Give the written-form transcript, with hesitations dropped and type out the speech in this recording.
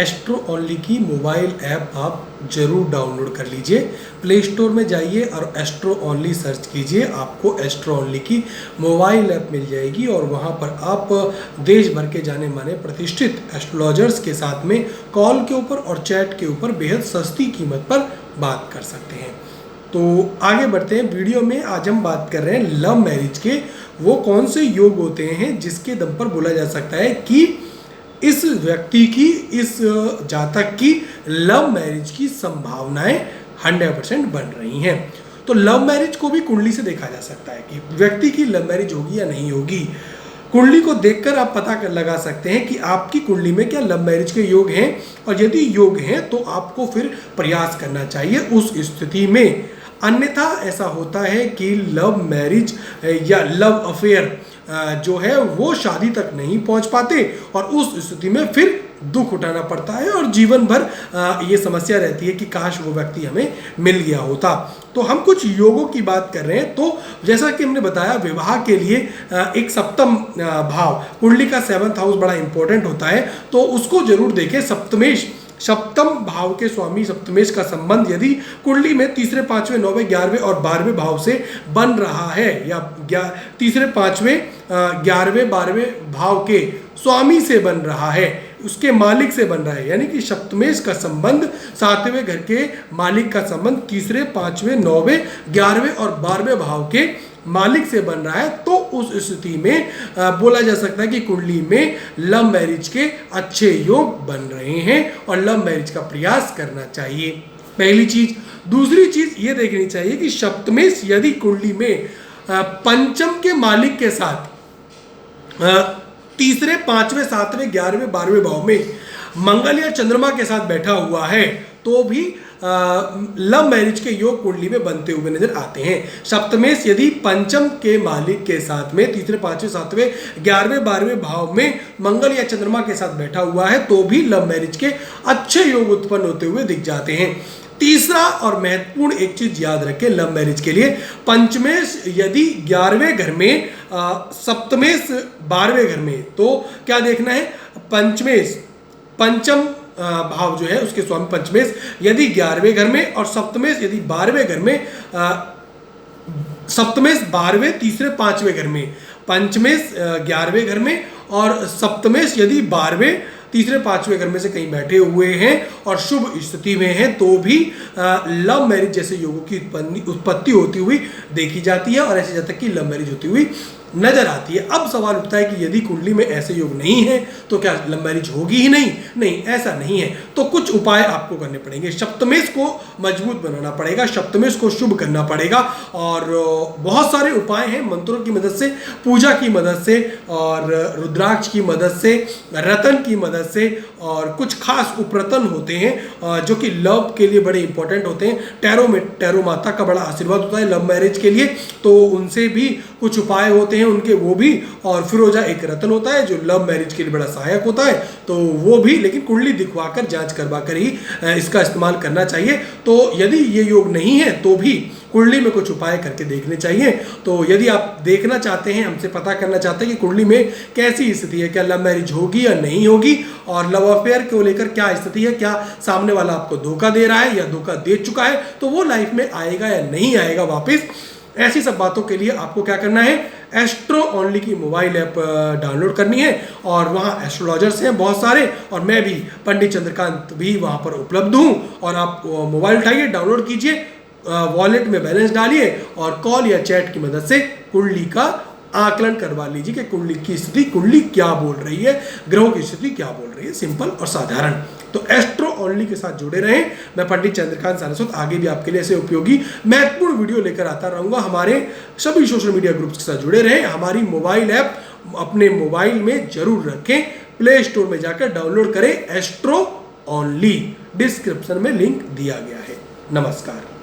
Astro only की mobile app आप ज़रूर डाउनलोड कर लीजिए। प्ले स्टोर में जाइए और एस्ट्रो ओनली सर्च कीजिए, आपको एस्ट्रो ओनली की मोबाइल ऐप मिल जाएगी और वहाँ पर आप देश भर के जाने माने प्रतिष्ठित एस्ट्रोलॉजर्स के साथ में कॉल के ऊपर और चैट के ऊपर बेहद सस्ती कीमत पर बात कर सकते हैं। तो आगे बढ़ते हैं वीडियो में। आज हम बात कर रहे हैं लव मैरिज के वो कौन से योग होते हैं जिसके दम पर बोला जा सकता है कि इस व्यक्ति की, इस जातक की लव मैरिज की संभावनाएं 100% बन रही हैं। तो लव मैरिज को भी कुंडली से देखा जा सकता है कि व्यक्ति की लव मैरिज होगी या नहीं होगी। कुंडली को देखकर आप पता कर लगा सकते हैं कि आपकी कुंडली में क्या लव मैरिज के योग हैं, और यदि योग हैं तो आपको फिर प्रयास करना चाहिए उस स्थिति में। अन्यथा ऐसा होता है कि लव मैरिज या लव अफेयर जो है वो शादी तक नहीं पहुंच पाते और उस स्थिति में फिर दुख उठाना पड़ता है और जीवन भर ये समस्या रहती है कि काश वो व्यक्ति हमें मिल गया होता। तो हम कुछ योगों की बात कर रहे हैं। तो जैसा कि हमने बताया, विवाह के लिए एक सप्तम भाव, कुंडली का 7th हाउस बड़ा इंपॉर्टेंट होता है, तो उसको जरूर देखें। सप्तम भाव के स्वामी सप्तमेश का संबंध यदि कुंडली में तीसरे, पांचवें, 9वें, 11वें और 12वें भाव से बन रहा है, या तीसरे, पांचवें, 11वें, 12वें भाव के स्वामी से बन रहा है, उसके मालिक से बन रहा है, यानी कि सप्तमेश का संबंध 7वें घर के मालिक का संबंध तीसरे, पांचवें, 9वें, 11वें और 12वें भाव के मालिक से बन रहा है, तो उस स्थिति में बोला जा सकता है कि कुंडली में लव मैरिज के अच्छे योग बन रहे हैं और लव मैरिज का प्रयास करना चाहिए, पहली चीज। दूसरी चीज ये देखनी चाहिए कि सप्तमेश यदि कुंडली में पंचम के मालिक के साथ तीसरे, पांचवें, 7वें, 11वें, 12वें भाव में मंगल या चंद्रमा के साथ बैठा हुआ है, तो भी लव मैरिज के योग कुंडली में बनते हुए नजर आते हैं। सप्तमेश यदि पंचम के मालिक के साथ में तीसरे, पांचवें, 7वें, 11वें, 12वें भाव में मंगल या चंद्रमा के साथ बैठा हुआ है, तो भी लव मैरिज के अच्छे योग उत्पन्न होते हुए दिख जाते हैं। तीसरा और महत्वपूर्ण एक चीज याद रखें लव मैरिज के लिए, पंचमेश यदि 11वें घर में, सप्तमेश 12वें घर में, तो क्या देखना है, पंचम भाव जो है उसके स्वामी पंचमेश यदि 11वें घर में और सप्तमेश यदि 12वें घर में, सप्तमेश 12वें, तीसरे, 5वें घर में, पंचमेश 11वें घर में और सप्तमेश यदि 12वें, तीसरे, 5वें घर में से कहीं बैठे हुए हैं और शुभ स्थिति में हैं, तो भी लव मैरिज जैसे योगों की उत्पत्ति होती हुई देखी जाती है और ऐसे जातक की लव मैरिज होती हुई नजर आती है। अब सवाल उठता है कि यदि कुंडली में ऐसे योग नहीं है तो क्या लव मैरिज होगी ही नहीं? नहीं, ऐसा नहीं है। तो कुछ उपाय आपको करने पड़ेंगे। सप्तमेश को मजबूत बनाना पड़ेगा, सप्तमेश को शुभ करना पड़ेगा और बहुत सारे उपाय हैं, मंत्रों की मदद से, पूजा की मदद से और रुद्राक्ष की मदद से, रतन की मदद से, और कुछ खास उपरतन होते हैं जो कि लव के लिए बड़े इंपॉर्टेंट होते हैं। टैरो माता का बड़ा आशीर्वाद होता है लव मैरिज के लिए, तो उनसे भी कुछ उपाय होते हैं उनके, वो भी। और फिरोजा एक रतन होता है जो लव मैरिज के लिए बड़ा सहायक होता है, तो वो भी, लेकिन कुंडली दिखवाकर, जांच करवाकर ही इसका इस्तेमाल करना चाहिए। तो यदि ये योग नहीं है तो भी कुंडली में कुछ उपाय करके देखने चाहिए। तो यदि आप देखना चाहते हैं, हमसे पता करना चाहते हैं कि कुंडली में कैसी स्थिति है, क्या लव मैरिज होगी या नहीं होगी, और लव अफेयर को लेकर क्या स्थिति है, क्या सामने वाला आपको धोखा दे रहा है या धोखा दे चुका है, तो वो लाइफ में आएगा या नहीं आएगा वापस, ऐसी सब बातों के लिए आपको क्या करना है, एस्ट्रो ओनली की मोबाइल ऐप डाउनलोड करनी है और वहाँ एस्ट्रोलॉजर्स हैं बहुत सारे, और मैं भी, पंडित चंद्रकांत भी वहाँ पर उपलब्ध हूँ। और आप मोबाइल उठाइए, डाउनलोड कीजिए, वॉलेट में बैलेंस डालिए और कॉल या चैट की मदद से कुंडली का आकलन करवा लीजिए कि कुंडली की स्थिति, कुंडली क्या बोल रही है, ग्रहों की स्थिति क्या बोल रही है, सिंपल और साधारण। तो एस्ट्रो ओनली के साथ जुड़े रहें। मैं पंडित चंद्रकांत सारस्वत आगे भी आपके लिए ऐसे उपयोगी महत्वपूर्ण वीडियो लेकर आता रहूंगा। हमारे सभी सोशल मीडिया ग्रुप्स के साथ जुड़े रहें। हमारी मोबाइल ऐप अपने मोबाइल में जरूर रखें, प्ले स्टोर में जाकर डाउनलोड करें एस्ट्रो ओनली, डिस्क्रिप्शन में लिंक दिया गया है। नमस्कार।